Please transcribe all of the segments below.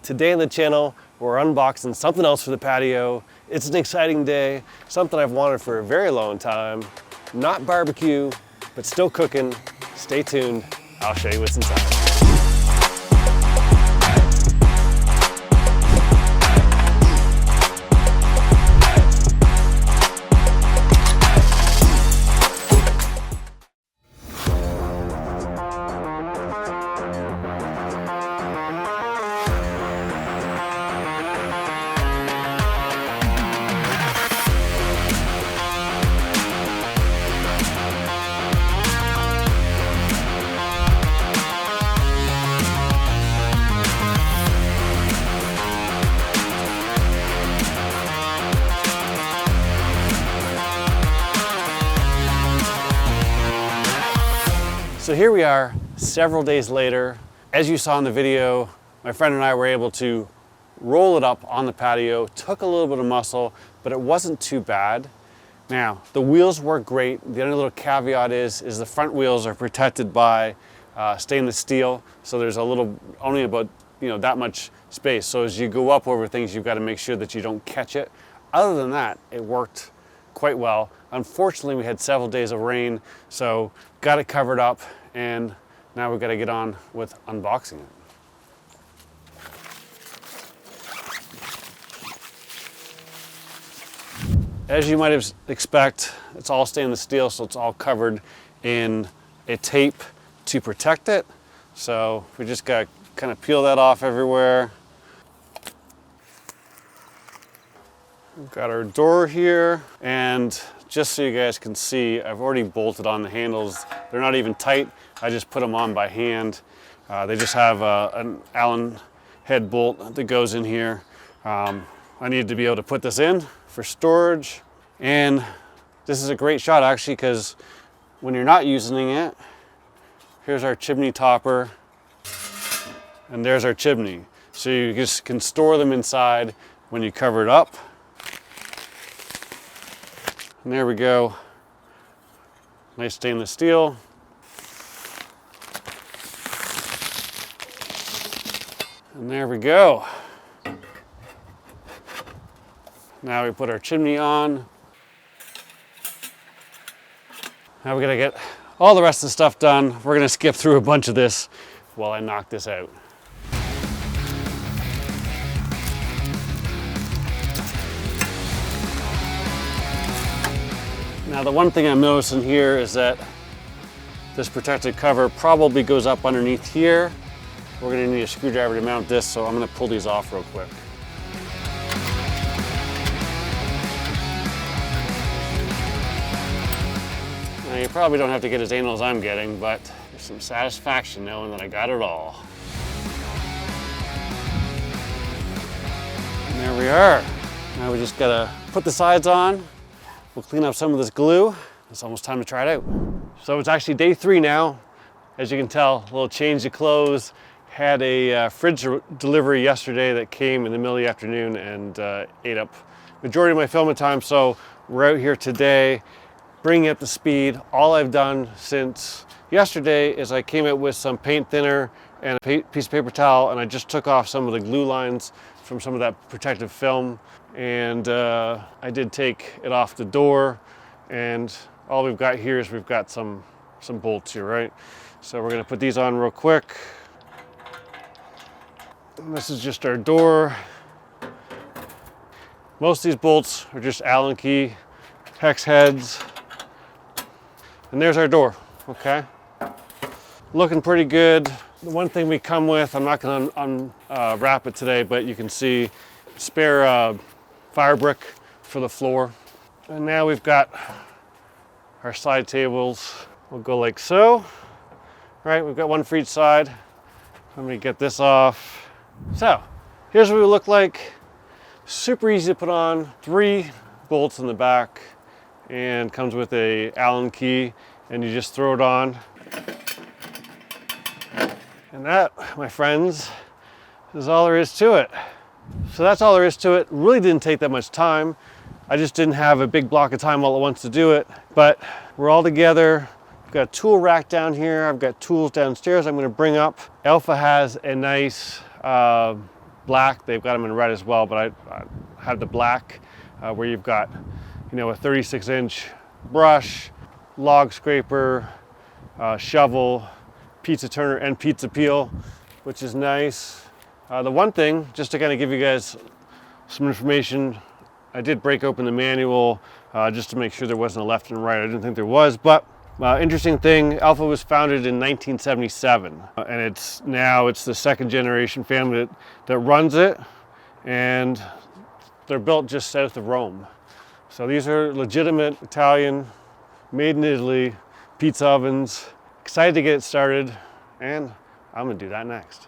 Today on the channel, we're unboxing something else for the patio. It's an exciting day, something I've wanted for a very long time. Not barbecue, but still cooking. Stay tuned, I'll show you what's inside. So here we are, several days later. As you saw in the video, my friend and I were able to roll it up on the patio. Took a little bit of muscle, but it wasn't too bad. Now, the wheels work great. The only little caveat is the front wheels are protected by stainless steel. So there's only about that much space. So as you go up over things, you've got to make sure that you don't catch it. Other than that, it worked quite well. Unfortunately, we had several days of rain, so got it covered up, and now we've got to get on with unboxing it. As you might expect, it's all stainless steel, so it's all covered in a tape to protect it. So we just got to kind of peel that off everywhere. We've got our door here, and just so you guys can see, I've already bolted on the handles. They're not even tight. I just put them on by hand. They just have an Allen head bolt that goes in here. I needed to be able to put this in for storage. And this is a great shot actually, because when you're not using it, here's our chimney topper, and there's our chimney. So you just can store them inside when you cover it up. And there we go. Nice stainless steel. And there we go. Now we put our chimney on. Now we're gonna get all the rest of the stuff done. We're gonna skip through a bunch of this while I knock this out. Now the one thing I'm noticing here is that this protective cover probably goes up underneath here. We're going to need a screwdriver to mount this, so I'm going to pull these off real quick. Now you probably don't have to get as anal as I'm getting, but there's some satisfaction knowing that I got it all. And there we are. Now we just got to put the sides on. We'll clean up some of this glue. It's almost time to try it out. So it's actually day 3 now. As you can tell, a little change of clothes. Had a fridge delivery yesterday that came in the middle of the afternoon and ate up majority of my filming time. So we're out here today, bringing up to speed. All I've done since yesterday is I came out with some paint thinner and a piece of paper towel, and I just took off some of the glue lines from some of that protective film. And I did take it off the door, and all we've got here is we've got some bolts here, right? So we're gonna put these on real quick. And this is just our door. Most of these bolts are just Allen key hex heads. And there's our door, okay? Looking pretty good. The one thing we come with, I'm not gonna unwrap it today, but you can see spare fire brick for the floor. And now we've got our side tables. We'll go like so. All right, we've got one for each side. Let me get this off. So here's what we look like. Super easy to put on. 3 bolts in the back, and comes with a Allen key, and you just throw it on. And that, my friends, is all there is to it. So that's all there is to it. Really didn't take that much time. I just didn't have a big block of time all at once to do it, but we're all together. I've got a tool rack down here. I've got tools downstairs I'm going to bring up. Alfa has a nice black. They've got them in red as well, but I have the black where you've got, you know, a 36-inch brush, log scraper, shovel, pizza turner, and pizza peel, which is nice. The one thing, just to kind of give you guys some information, I did break open the manual just to make sure there wasn't a left and right. I didn't think there was, but interesting thing, Alfa was founded in 1977, and it's the second generation family that runs it, and they're built just south of Rome. So these are legitimate Italian, made in Italy, pizza ovens. Excited to get it started, and I'm gonna do that next.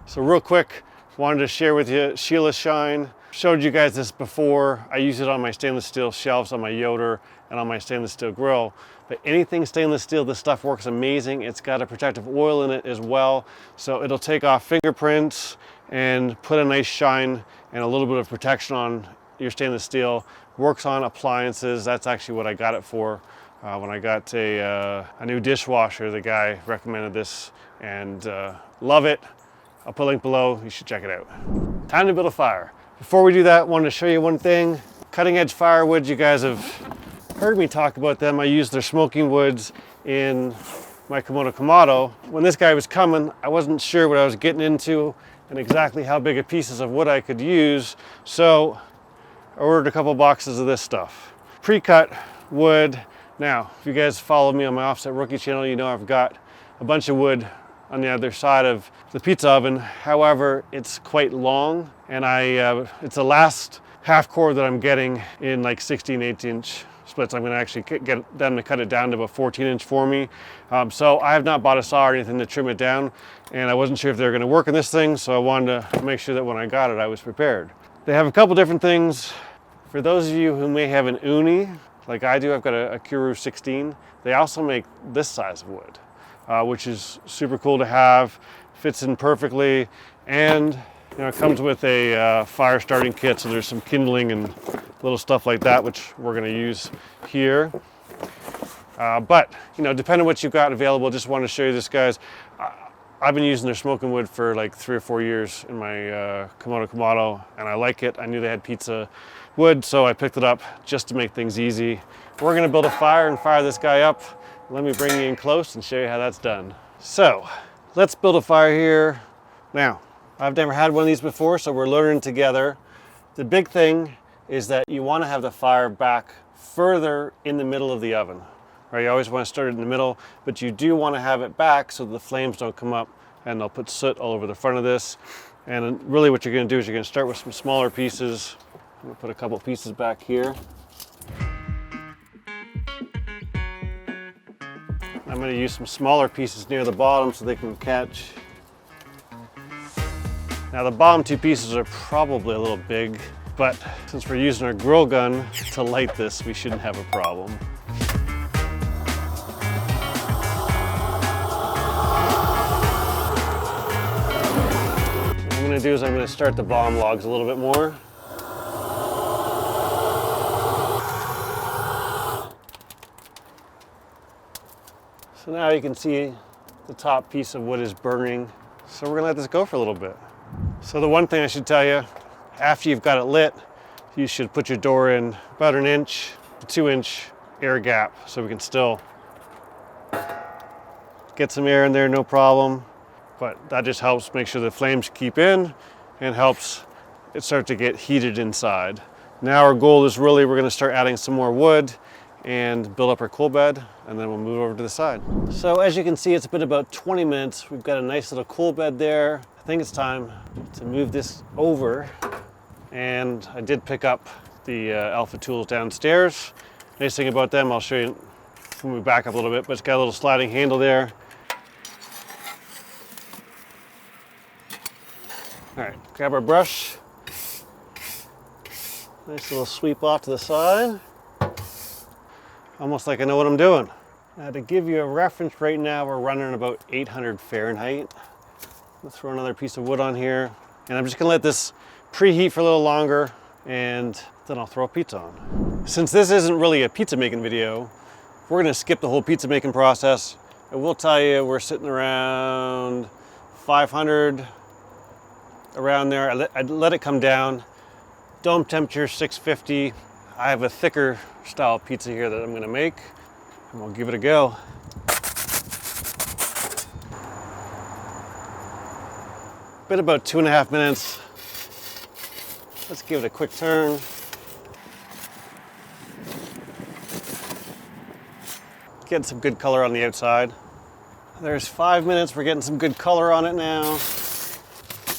So real quick, wanted to share with you Sheila Shine. Showed you guys this before. I use it on my stainless steel shelves, on my Yoder, and on my stainless steel grill. But anything stainless steel, this stuff works amazing. It's got a protective oil in it as well, so it'll take off fingerprints and put a nice shine and a little bit of protection on your stainless steel. Works on appliances. That's actually what I got it for. When I got a new dishwasher, the guy recommended this, and love it. I'll put a link below. You should check it out. Time to build a fire. Before we do that, I wanted to show you one thing. Cutting edge firewood, you guys have heard me talk about them. I use their smoking woods in my Kamado. When this guy was coming, I wasn't sure what I was getting into and exactly how big of pieces of wood I could use, so I ordered a couple boxes of this stuff. Pre-cut wood. Now, if you guys follow me on my Offset Rookie channel, you know I've got a bunch of wood on the other side of the pizza oven. However, it's quite long, and it's the last half core that I'm getting in like 16, 18-inch splits. I'm gonna actually get them to cut it down to about 14-inch for me. So I have not bought a saw or anything to trim it down, and I wasn't sure if they were gonna work in this thing, so I wanted to make sure that when I got it, I was prepared. They have a couple different things. For those of you who may have an uni, like I do, I've got a Kuru 16. They also make this size of wood, which is super cool to have. Fits in perfectly, and you know, it comes with a fire starting kit, so there's some kindling and little stuff like that, which we're gonna use here. But you know, depending on what you've got available, just want to show you this, guys. I've been using their smoking wood for like 3 or 4 years in my Kamado, and I like it. I knew they had pizza wood, so I picked it up just to make things easy. We're gonna build a fire and fire this guy up. Let me bring you in close and show you how that's done. So, let's build a fire here. Now, I've never had one of these before, so we're learning together. The big thing is that you wanna have the fire back further in the middle of the oven. Right, you always want to start it in the middle, but you do want to have it back so the flames don't come up and they'll put soot all over the front of this. And really what you're going to do is you're going to start with some smaller pieces. I'm going to put a couple pieces back here. I'm going to use some smaller pieces near the bottom so they can catch. Now the bottom 2 pieces are probably a little big, but since we're using our grill gun to light this, we shouldn't have a problem. What I'm going to do is I'm going to start the bottom logs a little bit more. So now you can see the top piece of wood is burning. So we're going to let this go for a little bit. So the one thing I should tell you, after you've got it lit, you should put your door in about 1 inch to 2-inch air gap so we can still get some air in there, no problem. But that just helps make sure the flames keep in and helps it start to get heated inside. Now our goal is really, we're gonna start adding some more wood and build up our coal bed, and then we'll move over to the side. So as you can see, it's been about 20 minutes. We've got a nice little coal bed there. I think it's time to move this over. And I did pick up the Alfa tools downstairs. Nice thing about them, I'll show you when we back up a little bit, but it's got a little sliding handle there. All right, grab our brush. Nice little sweep off to the side. Almost like I know what I'm doing. Now to give you a reference, right now we're running about 800 Fahrenheit. We'll throw another piece of wood on here. And I'm just gonna let this preheat for a little longer, and then I'll throw a pizza on. Since this isn't really a pizza making video, we're gonna skip the whole pizza making process. I will tell you, we're sitting around 500 around there. I let it come down. Dome temperature 650. I have a thicker style pizza here that I'm gonna make, and we'll give it a go. Been about 2.5 minutes. Let's give it a quick turn. Getting some good color on the outside. There's 5 minutes, we're getting some good color on it now.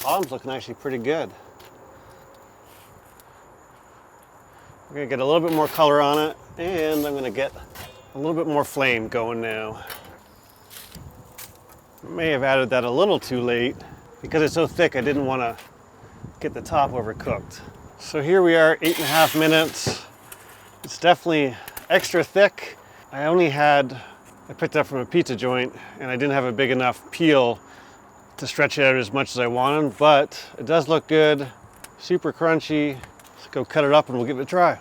Bottom's looking actually pretty good. We're gonna get a little bit more color on it, and I'm gonna get a little bit more flame going now. May have added that a little too late. Because it's so thick, I didn't want to get the top overcooked. So here we are, 8.5 minutes. It's definitely extra thick. I picked it up from a pizza joint, and I didn't have a big enough peel to stretch it out as much as I wanted, but it does look good, super crunchy. Let's go cut it up and we'll give it a try.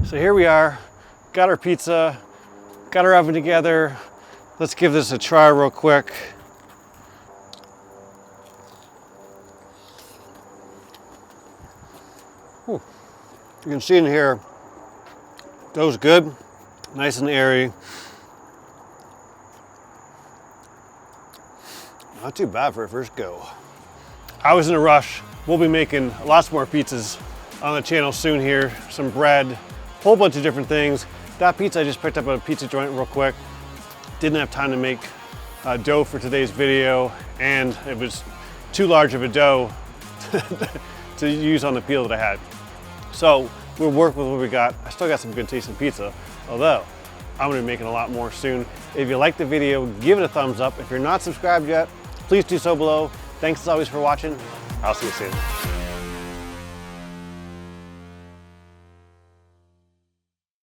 So here we are, got our pizza, got our oven together. Let's give this a try real quick. You can see in here, dough's good, nice and airy. Not too bad for a first go. I was in a rush. We'll be making lots more pizzas on the channel soon here. Some bread, a whole bunch of different things. That pizza I just picked up at a pizza joint real quick. Didn't have time to make dough for today's video, and it was too large of a dough to use on the peel that I had. So we'll work with what we got. I still got some good tasting pizza, although I'm gonna be making a lot more soon. If you like the video, give it a thumbs up. If you're not subscribed yet, please do so below. Thanks as always for watching. I'll see you soon.